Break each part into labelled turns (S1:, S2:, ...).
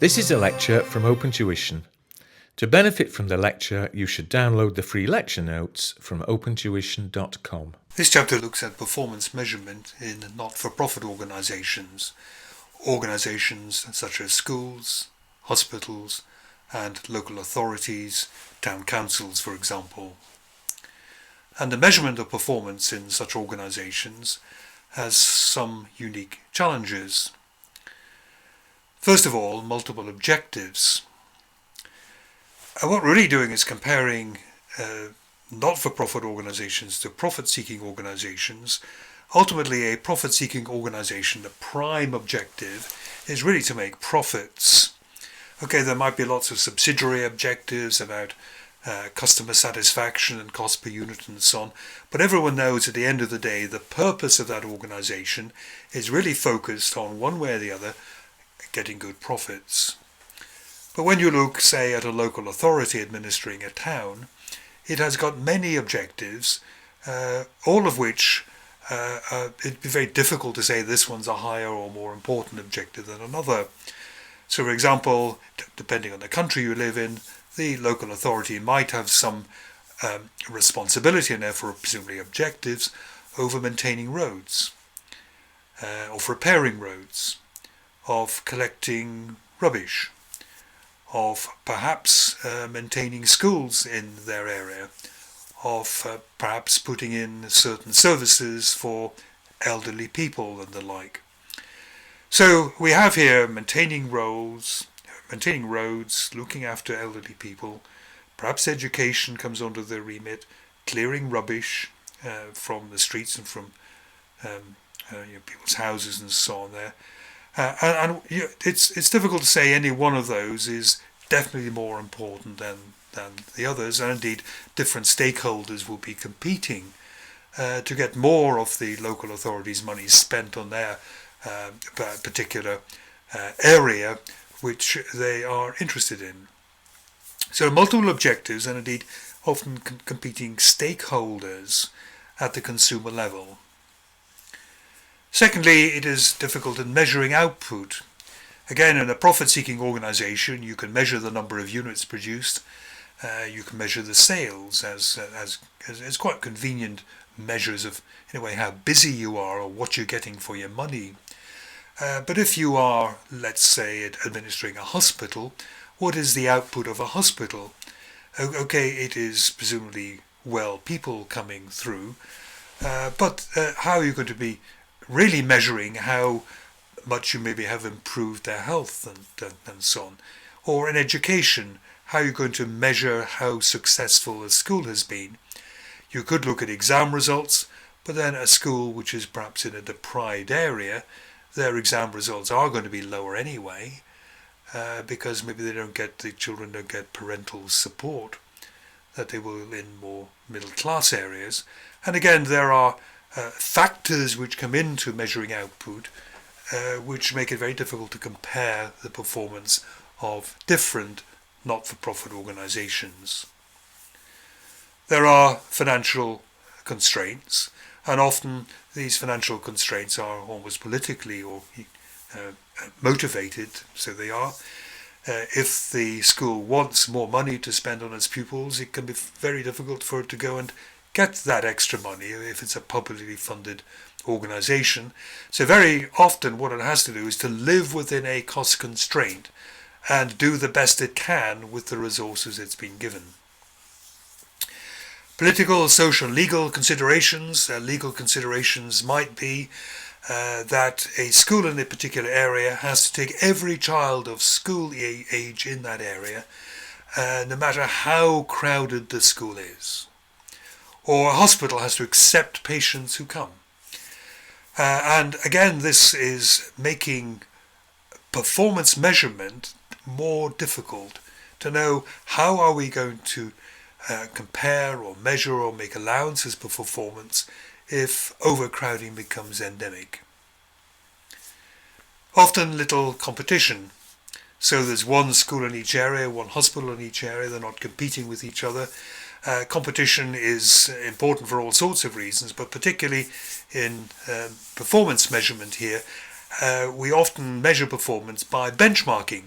S1: This is a lecture from OpenTuition. To benefit from the lecture, you should download the free lecture notes from opentuition.com.
S2: This chapter looks at performance measurement in not-for-profit organisations such as schools, hospitals and local authorities, town councils for example. And the measurement of performance in such organisations has some unique challenges. First of all, multiple objectives. What we're really doing is comparing not-for-profit organisations to profit-seeking organisations. Ultimately, a profit-seeking organisation, the prime objective is really to make profits. Okay, there might be lots of subsidiary objectives about customer satisfaction and cost per unit and so on, but everyone knows at the end of the day the purpose of that organisation is really focused on, one way or the other, getting good profits. But when you look, say, at a local authority administering a town, it has got many objectives, all of which it'd be very difficult to say this one's a higher or more important objective than another. So, for example, depending on the country you live in, the local authority might have some responsibility and therefore presumably objectives over maintaining roads, of repairing roads, of collecting rubbish, of perhaps maintaining schools in their area, of perhaps putting in certain services for elderly people and the like. So we have here maintaining roads, looking after elderly people, perhaps education comes under the remit, clearing rubbish from the streets and from people's houses and so on there. It's difficult to say any one of those is definitely more important than the others, and indeed different stakeholders will be competing to get more of the local authorities' money spent on their particular area which they are interested in. So multiple objectives and indeed often competing stakeholders at the consumer level. Secondly, it is difficult in measuring output. Again, in a profit-seeking organisation, you can measure the number of units produced. You can measure the sales as quite convenient measures of, in a way, how busy you are or what you're getting for your money. But if you are, let's say, administering a hospital, what is the output of a hospital? Okay, it is presumably people coming through, but how are you going to be really measuring how much you maybe have improved their health and so on? Or in education, how are you going to measure how successful a school has been? You could look at exam results, but then a school which is perhaps in a deprived area, their exam results are going to be lower anyway, because maybe the children don't get parental support that they will in more middle class areas. And again, there are factors which come into measuring output which make it very difficult to compare the performance of different not-for-profit organisations. There are financial constraints, and often these financial constraints are almost politically or motivated, so they are. If the school wants more money to spend on its pupils, it can be very difficult for it to go and get that extra money if it's a publicly funded organisation. So very often what it has to do is to live within a cost constraint and do the best it can with the resources it's been given. Political, social, legal considerations. Legal considerations might be that a school in a particular area has to take every child of school age in that area, no matter how crowded the school is. Or a hospital has to accept patients who come. And again, this is making performance measurement more difficult to know how are we going to compare or measure or make allowances for performance if overcrowding becomes endemic. Often little competition. So there's one school in each area, one hospital in each area, they're not competing with each other. Competition is important for all sorts of reasons, but particularly in performance measurement here, we often measure performance by benchmarking.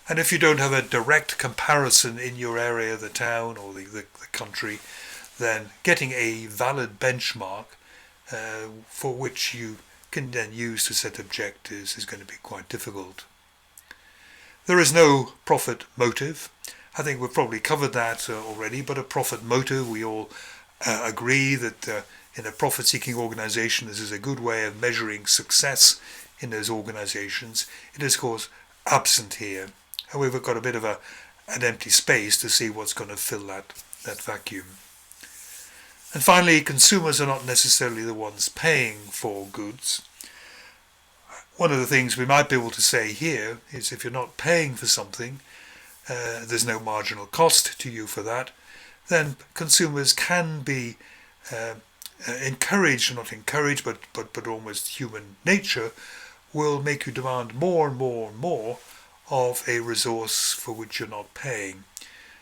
S2: And if you don't have a direct comparison in your area, the town or the country, then getting a valid benchmark for which you can then use to set objectives is going to be quite difficult. There is no profit motive. I think we've probably covered that already, but a profit motive, we all agree that in a profit-seeking organisation this is a good way of measuring success in those organisations. It is of course absent here, and we've got a bit of an empty space to see what's going to fill that vacuum. And finally, consumers are not necessarily the ones paying for goods. One of the things we might be able to say here is if you're not paying for something, there's no marginal cost to you for that, then consumers can be encouraged, not encouraged, but almost human nature will make you demand more and more and more of a resource for which you're not paying.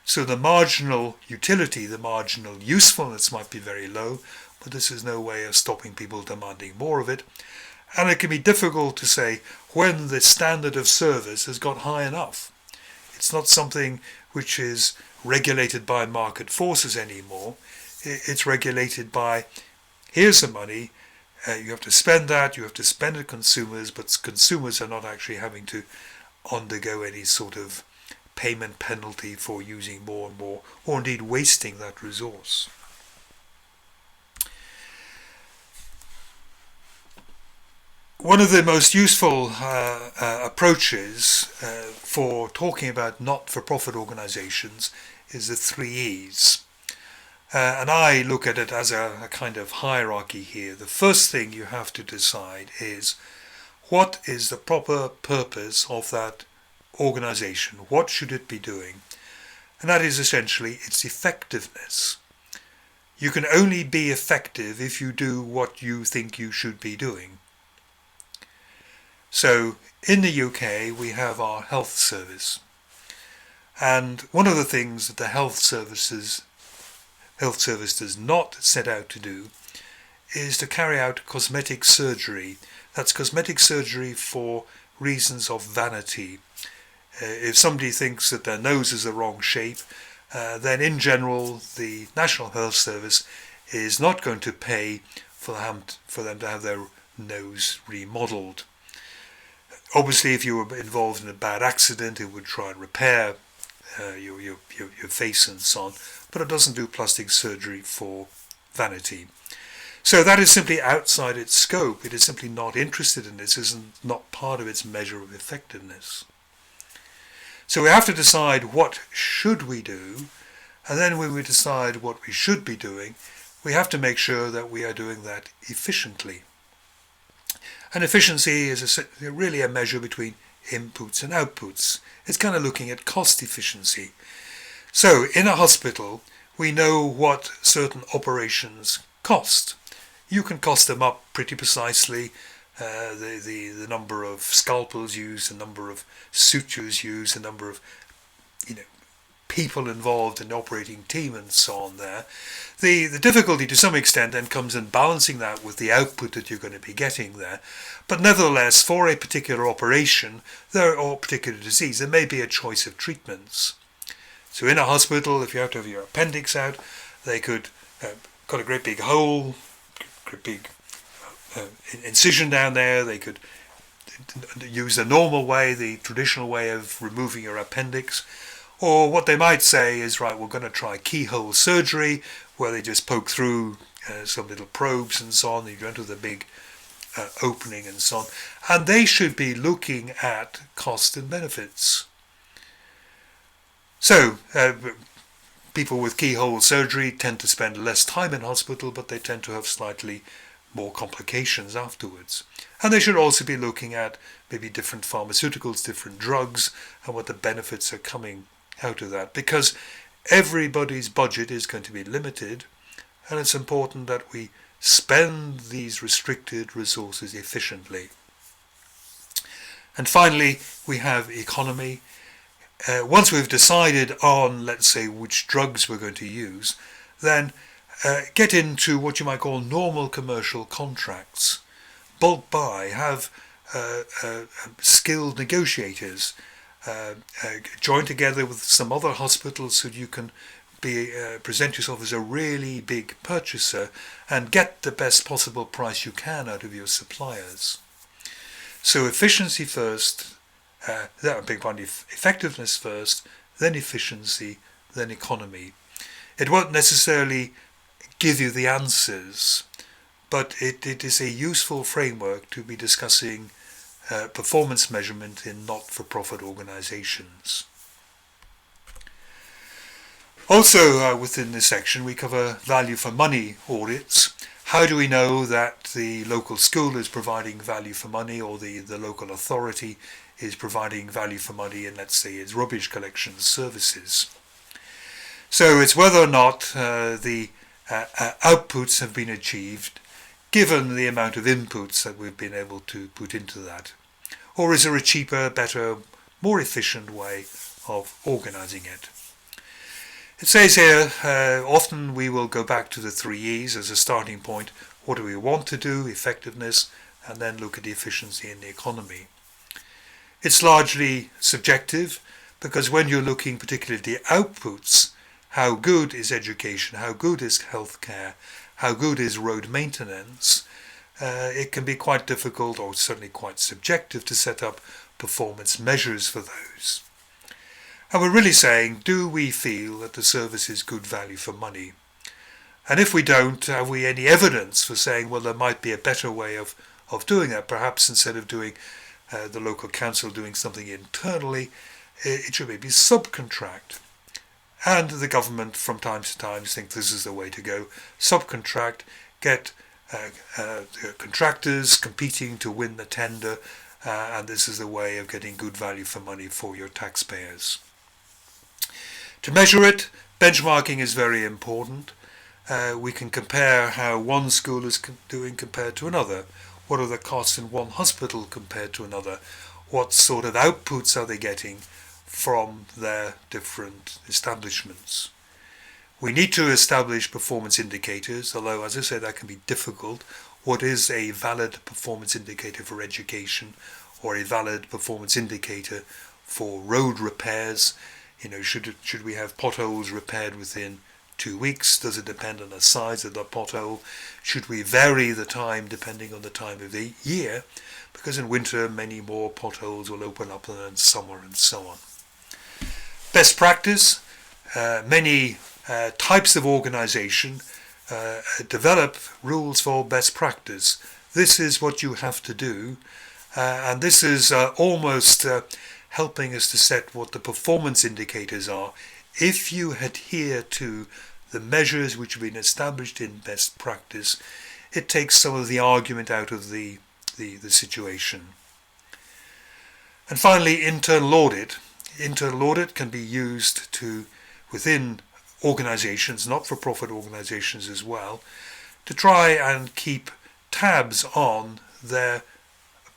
S2: So the marginal utility, the marginal usefulness might be very low, but this is no way of stopping people demanding more of it. And it can be difficult to say when the standard of service has got high enough. It's not something which is regulated by market forces anymore. It's regulated by, here's the money, you have to spend that, you have to spend it consumers, but consumers are not actually having to undergo any sort of payment penalty for using more and more, or indeed wasting that resource. One of the most useful approaches for talking about not-for-profit organisations is the 3 E's. And I look at it as a kind of hierarchy here. The first thing you have to decide is what is the proper purpose of that organisation? What should it be doing? And that is essentially its effectiveness. You can only be effective if you do what you think you should be doing. So in the UK we have our health service, and one of the things that the health service does not set out to do is to carry out cosmetic surgery. That's cosmetic surgery for reasons of vanity. If somebody thinks that their nose is the wrong shape, then in general the National Health Service is not going to pay for them to have their nose remodelled. Obviously, if you were involved in a bad accident, it would try and repair your face and so on, but it doesn't do plastic surgery for vanity. So that is simply outside its scope. It is simply not interested in this. It's not part of its measure of effectiveness. So we have to decide what should we do, and then when we decide what we should be doing, we have to make sure that we are doing that efficiently. And efficiency is really a measure between inputs and outputs. It's kind of looking at cost efficiency. So in a hospital, we know what certain operations cost. You can cost them up pretty precisely. The number of scalpels used, the number of sutures used, the number of people involved in the operating team and so on there. The difficulty to some extent then comes in balancing that with the output that you're going to be getting there. But nevertheless, for a particular operation or particular disease, there may be a choice of treatments. So in a hospital, if you have to have your appendix out, they could got a great big hole, great big incision down there. They could use the normal way, the traditional way of removing your appendix. Or what they might say is, right, we're going to try keyhole surgery, where they just poke through some little probes and so on. You go into the big opening and so on. And they should be looking at cost and benefits. So people with keyhole surgery tend to spend less time in hospital, but they tend to have slightly more complications afterwards. And they should also be looking at maybe different pharmaceuticals, different drugs, and what the benefits are coming out of that, because everybody's budget is going to be limited, and it's important that we spend these restricted resources efficiently. And finally, we have economy. Once we've decided on, let's say, which drugs we're going to use, then get into what you might call normal commercial contracts. Bulk buy, have skilled negotiators, join together with some other hospitals so you can present yourself as a really big purchaser and get the best possible price you can out of your suppliers. So efficiency first, effectiveness first, then efficiency, then economy. It won't necessarily give you the answers, but it is a useful framework to be discussing performance measurement in not-for-profit organizations. Also within this section we cover value for money audits. How do we know that the local school is providing value for money, or the local authority is providing value for money in, let's say, its rubbish collection services? So it's whether or not the outputs have been achieved given the amount of inputs that we've been able to put into that. Or is there a cheaper, better, more efficient way of organising it? It says here, often we will go back to the 3 E's as a starting point. What do we want to do, effectiveness, and then look at the efficiency and the economy. It's largely subjective, because when you're looking particularly at the outputs, how good is education, how good is healthcare, how good is road maintenance, it can be quite difficult, or certainly quite subjective, to set up performance measures for those. And we're really saying, do we feel that the service is good value for money? And if we don't, have we any evidence for saying, well, there might be a better way of doing that? Perhaps instead of doing the local council doing something internally, it should maybe subcontract. And the government from time to time think this is the way to go. Subcontract, get contractors competing to win the tender, and this is the way of getting good value for money for your taxpayers. To measure it, benchmarking is very important. We can compare how one school is doing compared to another. What are the costs in one hospital compared to another? What sort of outputs are they getting from their different establishments? We need to establish performance indicators, although, as I said, that can be difficult. What is a valid performance indicator for education, or a valid performance indicator for road repairs? Should we have potholes repaired within 2 weeks? Does it depend on the size of the pothole? Should we vary the time depending on the time of the year? Because in winter many more potholes will open up than in summer, and so on. Best practice. Many types of organisation develop rules for best practice. This is what you have to do, and this is almost helping us to set what the performance indicators are. If you adhere to the measures which have been established in best practice, it takes some of the argument out of the situation. And finally, internal audit. Internal audit can be used within organisations, not-for-profit organisations as well, to try and keep tabs on their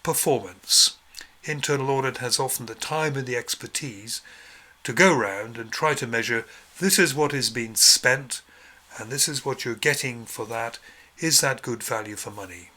S2: performance. Internal audit has often the time and the expertise to go round and try to measure, this is what is being spent and this is what you're getting for that. Is that good value for money?